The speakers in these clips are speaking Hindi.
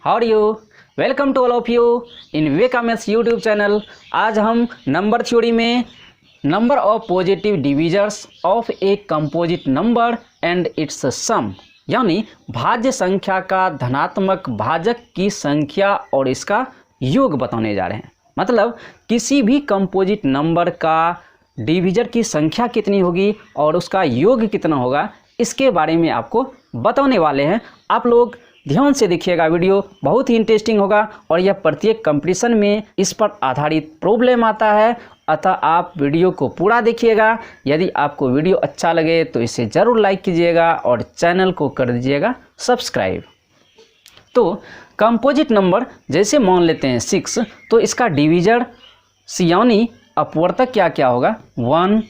How are you. Welcome to all of you in Viveka maths YouTube channel. आज हम नंबर थ्योरी में number of positive divisors of a composite number and its sum यानी भाज्य संख्या का धनात्मक भाजक की संख्या और इसका योग बताने जा रहे हैं। मतलब किसी भी कंपोजिट नंबर का डिविजर की संख्या कितनी होगी और उसका योग कितना होगा, इसके बारे में आपको बताने वाले हैं। आप लोग ध्यान से देखिएगा, वीडियो बहुत ही इंटरेस्टिंग होगा और यह प्रत्येक कंपटीशन में इस पर आधारित प्रॉब्लम आता है, अतः आप वीडियो को पूरा देखिएगा। यदि आपको वीडियो अच्छा लगे तो इसे ज़रूर लाइक कीजिएगा और चैनल को कर दीजिएगा सब्सक्राइब। तो कंपोजिट नंबर जैसे मान लेते हैं 6, तो इसका डिविजर यानी अपवर्तक क्या क्या होगा 1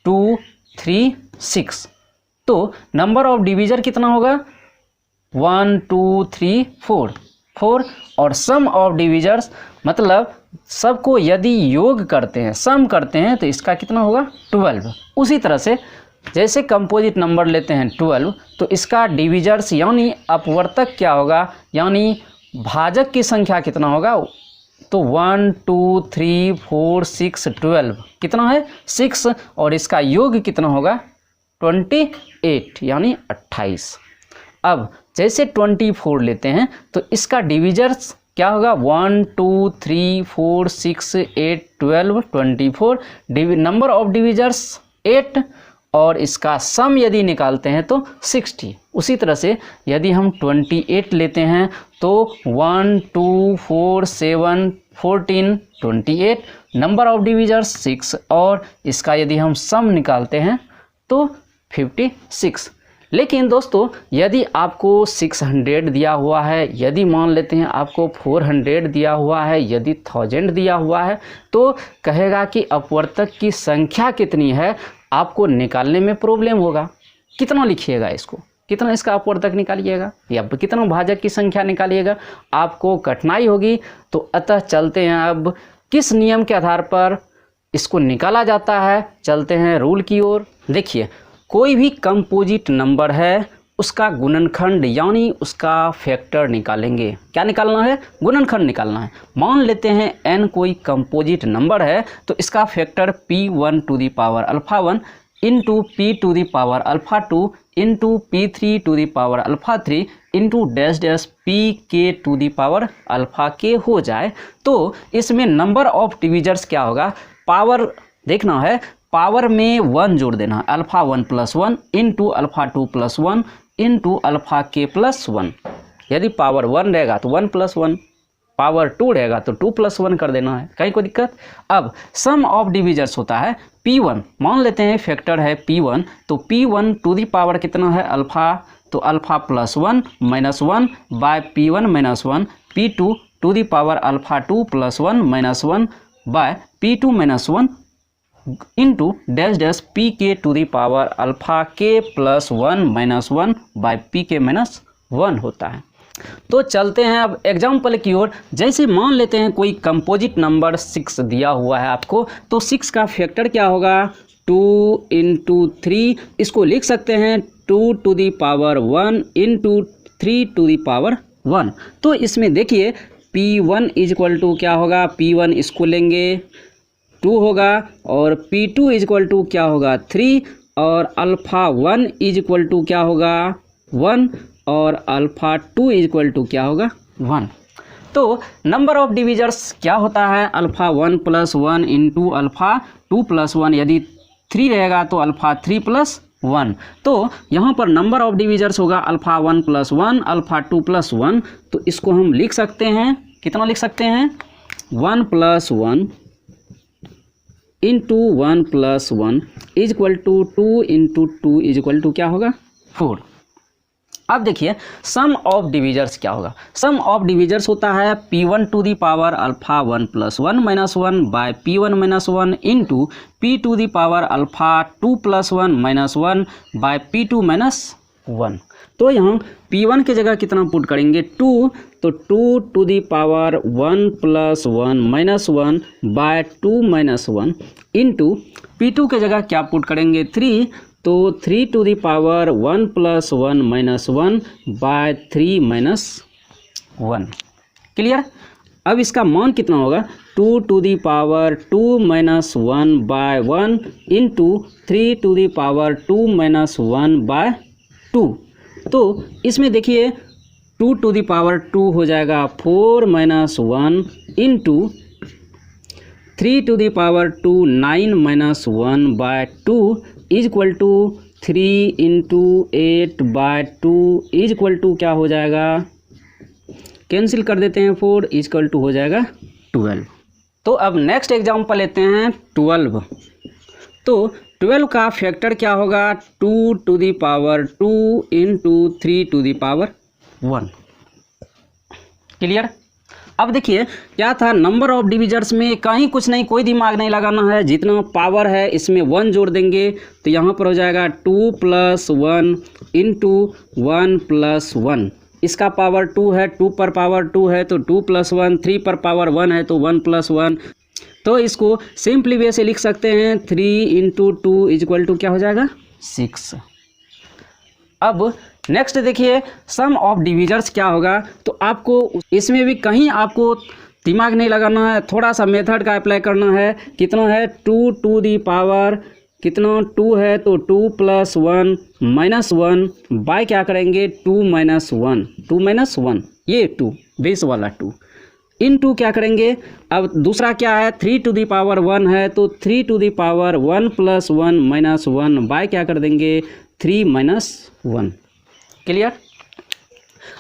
2 3 6। तो नंबर ऑफ डिविजर कितना होगा 1 2 3 4 और सम ऑफ डिविजर्स मतलब सबको यदि योग करते हैं सम करते हैं तो इसका कितना होगा 12। उसी तरह से जैसे कंपोजिट नंबर लेते हैं 12, तो इसका डिविजर्स यानी अपवर्तक क्या होगा यानी भाजक की संख्या कितना होगा, तो 1 2 3 4 6 12 कितना है 6 और इसका योग कितना होगा 28 यानी 28। अब जैसे 24 लेते हैं तो इसका डिविजर्स क्या होगा 1 2 3 4 6 8 12 24 नंबर ऑफ डिविजर्स 8 और इसका सम यदि निकालते हैं तो 60। उसी तरह से यदि हम 28 लेते हैं तो 1 2 4 7 14 28 नंबर ऑफ डिविजर्स 6 और इसका यदि हम सम निकालते हैं तो 56। लेकिन दोस्तों यदि आपको 600 दिया हुआ है, यदि मान लेते हैं आपको 400 दिया हुआ है, यदि 1000 दिया हुआ है, तो कहेगा कि अपवर्तक की संख्या कितनी है, आपको निकालने में प्रॉब्लम होगा। कितना लिखिएगा इसको, कितना इसका अपवर्तक निकालिएगा या कितना भाजक की संख्या निकालिएगा, आपको कठिनाई होगी। तो अतः चलते हैं अब किस नियम के आधार पर इसको निकाला जाता है, चलते हैं रूल की ओर। देखिए कोई भी कंपोजिट नंबर है उसका गुणनखंड यानी उसका फैक्टर निकालेंगे। क्या निकालना है, गुणनखंड निकालना है। मान लेते हैं n कोई कंपोजिट नंबर है तो इसका factor p1 to the power alpha 1 into p to the power alpha 2 into p3 to the power alpha 3 into dash dash pk to the power alpha k हो जाए। तो इसमें नंबर ऑफ डिविजर्स क्या होगा, पावर देखना है, पावर में 1 जोड़ देना है, alpha 1 plus 1 into alpha 2 plus 1 into alpha K plus 1। यदि पावर 1 रहेगा तो 1 प्लस 1, पावर 2 रहेगा तो 2 प्लस 1 कर देना है, कहीं कोई दिक्कत। अब सम ऑफ डिविजर्स होता है p1, मान लेते हैं फैक्टर है p1, तो p1 टू दी पावर कितना है अल्फा, तो alpha plus 1 minus 1 by p1 minus 1 p2 to the power alpha 2 plus 1 minus 1 by p2 minus 1 into dash dash P K to the power alpha K plus 1 minus 1 by P K minus 1 होता है। तो चलते हैं अब एग्जाम्पल की ओर। जैसे मान लेते हैं कोई कंपोजिट नंबर 6 दिया हुआ है आपको, तो 6 का फैक्टर क्या होगा 2 इंटू 3, इसको लिख सकते हैं 2 to the power 1 into 3 to the power 1। तो इसमें देखिए P1 इज इक्वल टू क्या होगा, P1 इसको लेंगे 2 होगा और P2 इज इक्वल टू क्या होगा 3 और अल्फ़ा 1 इज इक्वल टू क्या होगा 1 और अल्फ़ा 2 इज इक्वल टू क्या होगा 1। तो नंबर ऑफ डिविजर्स क्या होता है alpha 1 plus 1 into alpha 2 plus 1, यदि 3 रहेगा तो अल्फ़ा 3 प्लस 1। तो यहाँ पर नंबर ऑफ डिविजर्स होगा अल्फ़ा 1 प्लस 1 अल्फ़ा 2 प्लस 1। तो इसको हम लिख सकते हैं, कितना लिख सकते हैं 1 plus 1 into 1 plus 1 is equal to 2 into 2 is equal to क्या होगा 4। अब देखिए सम ऑफ डिविजर्स क्या होगा, सम ऑफ डिविजर्स होता है p1 to the power alpha 1 plus 1 minus 1 by p1 minus 1 into p to the power alpha 2 plus 1 minus 1 by p2 minus 1। तो यहाँ p1 की जगह कितना पुट करेंगे 2, तो 2 to the power 1 plus 1 minus 1 by 2 minus 1 into p2 की जगह क्या पुट करेंगे 3, तो 3 to the power 1 plus 1 minus 1 by 3 minus 1। Clear. अब इसका मान कितना होगा, 2 to the power 2 minus 1 by 1 into 3 to the power 2 minus 1 by 2। तो इसमें देखिए 2 टू दी पावर 2 हो जाएगा 4 minus 1 into 3 to the power 2 9 minus 1 by 2 is equal to 3 into 8 by 2 is equal to क्या हो जाएगा, कैंसिल कर देते हैं, 4 इज इक्वल टू हो जाएगा 12। तो अब नेक्स्ट एग्जाम्पल लेते हैं 12। तो 12 का फैक्टर क्या होगा, 2 to the power 2 into 3 to the power 1। Clear. अब देखिए क्या था, नंबर ऑफ डिविजर्स में कहीं कुछ नहीं, कोई दिमाग नहीं लगाना है, जितना पावर है इसमें 1 जोड़ देंगे तो यहाँ पर हो जाएगा 2 प्लस 1 इंटू 1 प्लस 1। इसका पावर 2 है, 2 पर पावर 2 है तो 2 प्लस 1, 3 पर पावर 1 है तो 1 प्लस 1। तो इसको सिंपली वे से लिख सकते हैं 3 इंटू 2 इज इक्वल टू क्या हो जाएगा 6। अब नेक्स्ट देखिए सम ऑफ डिविजर्स क्या होगा, तो आपको इसमें भी कहीं आपको दिमाग नहीं लगाना है, थोड़ा सा मेथड का अप्लाई करना है। कितना है, 2 टू दी पावर कितना 2 है तो 2 प्लस 1 माइनस 1 बाय क्या करेंगे 2 माइनस 1, 2 माइनस 1 ये 2 बेस वाला 2 इनटू क्या करेंगे। अब दूसरा क्या है, 3 टू दी पावर 1 है तो 3 to the power 1 plus 1 minus 1 by क्या कर देंगे 3 माइनस 1। क्लियर।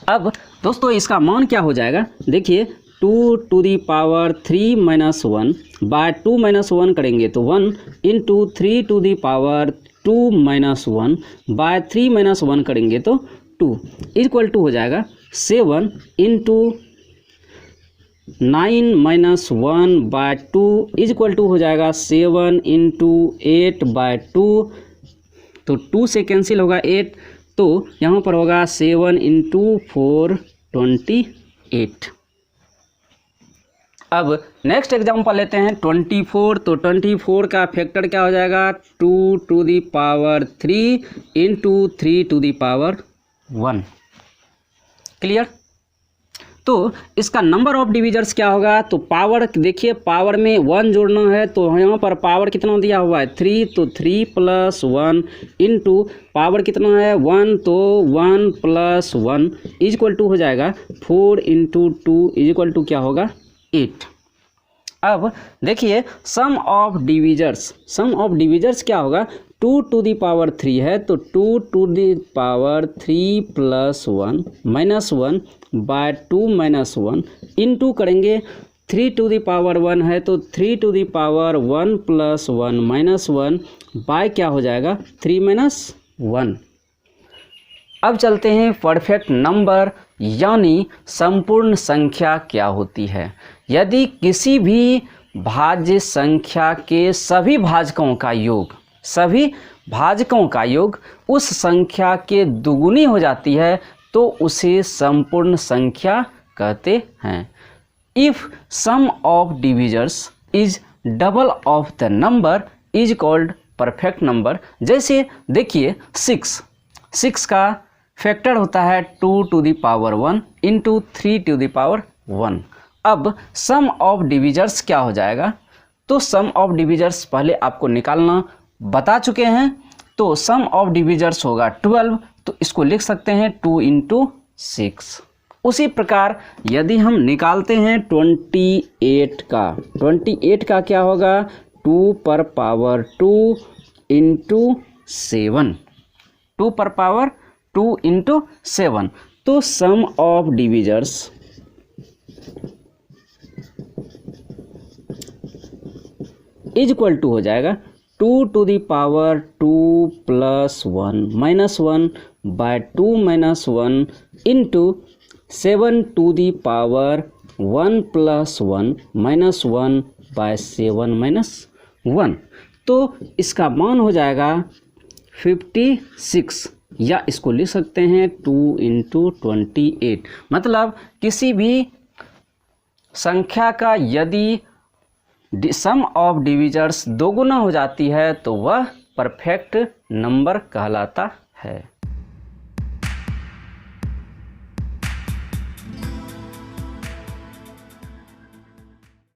अब दोस्तों इसका मान क्या हो जाएगा, देखिए 2 to the power 3 minus 1 by 2 minus 1 करेंगे तो 1 into 3 to the power 2 minus 1 by 3 minus 1 करेंगे तो 2 इक्वल टू हो जाएगा 7 into 9 minus 1 by 2 is equal to हो जाएगा 7 इंटू 8 बाय 2। तो 2 से कैंसिल होगा 8, तो यहाँ पर होगा 7 इंटू 4 28। अब नेक्स्ट एग्जांपल लेते हैं 24। तो 24 का फैक्टर क्या हो जाएगा, 2 to the power 3 into 3 to the power 1। Clear. तो इसका नंबर ऑफ डिविजर्स क्या होगा, तो पावर देखिए पावर में 1 जोड़ना है तो यहाँ पर पावर कितना दिया हुआ है 3, तो 3 प्लस 1 इंटू पावर कितना है 1 तो 1 प्लस 1 इज इक्वल टू हो जाएगा 4 इंटू 2 इज इक्वल टू क्या होगा 8। अब देखिए सम ऑफ डिविजर्स क्या होगा, 2 टू दी पावर 3 है तो 2 to the power 3 plus 1 minus 1 by 2 minus 1 into करेंगे 3 टू दी पावर 1 है तो 3 to the power 1 plus 1 minus 1 by क्या हो जाएगा 3 माइनस 1। अब चलते हैं परफेक्ट नंबर यानी संपूर्ण संख्या क्या होती है। यदि किसी भी भाज्य संख्या के सभी भाजकों का योग उस संख्या के दुगुनी हो जाती है तो उसे संपूर्ण संख्या कहते हैं। If sum of divisors is double of the number is called perfect number. जैसे देखिए 6 का फैक्टर होता है 2 to the power 1 into 3 to the power 1। अब सम ऑफ डिविजर्स क्या हो जाएगा, तो सम ऑफ डिविजर्स पहले आपको निकालना बता चुके हैं। तो सम ऑफ डिविजर्स होगा 12, तो इसको लिख सकते हैं 2 इंटू 6। उसी प्रकार यदि हम निकालते हैं 28 का क्या होगा, 2 पर पावर 2 इंटू 7, 2 पर पावर 2 इंटू 7। तो sum of divisors is equal to हो जाएगा 2 to the power 2 plus 1 minus 1 by 2 minus 1 into 7 to the power 1 plus 1 minus 1 by 7 minus 1। तो इसका मान हो जाएगा 56, या इसको लिख सकते हैं 2 इंटू 28। मतलब किसी भी संख्या का यदि सम ऑफ डिविजर्स दोगुना हो जाती है तो वह परफेक्ट नंबर कहलाता है।